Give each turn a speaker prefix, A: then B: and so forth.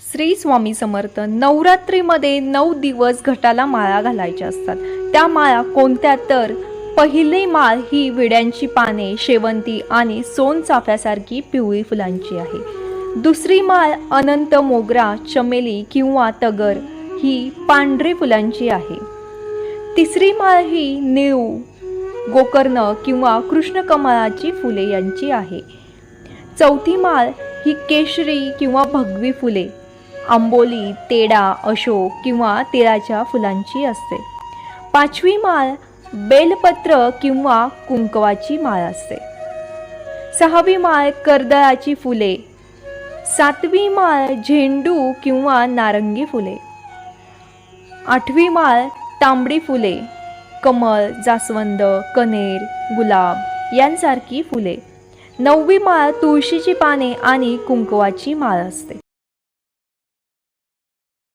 A: श्री स्वामी समर्थ. नवरात्रीमध्ये 9 दिवस घटाला माळा घालायच्या असतात. त्या माळा कोणत्या तर पहिली माळ ही विड्यांची पाने, शेवंती आणि सोनचाफ्यासारखी पिवळी फुलांची आहे. दुसरी माळ अनंत मोगरा, चमेली किंवा तगर ही पांढरी फुलांची आहे. तिसरी माळ ही निळू, गोकर्ण किंवा कृष्णकमळाची फुले यांची आहे. चौथी माळ ही केशरी किंवा भगवी फुले, आंबोली, तेडा, अशोक किंवा तिळाच्या फुलांची असते. पाचवी माळ बेलपत्र किंवा कुंकवाची माळ असते. सहावी माळ कर्दळाची फुले. सातवी माळ झेंडू किंवा नारंगी फुले. आठवी माळ तांबडी फुले, कमळ, जास्वंद, कनेर, गुलाब यांसारखी फुले. नववी माळ तुळशीची पाने आणि कुंकवाची माळ असते.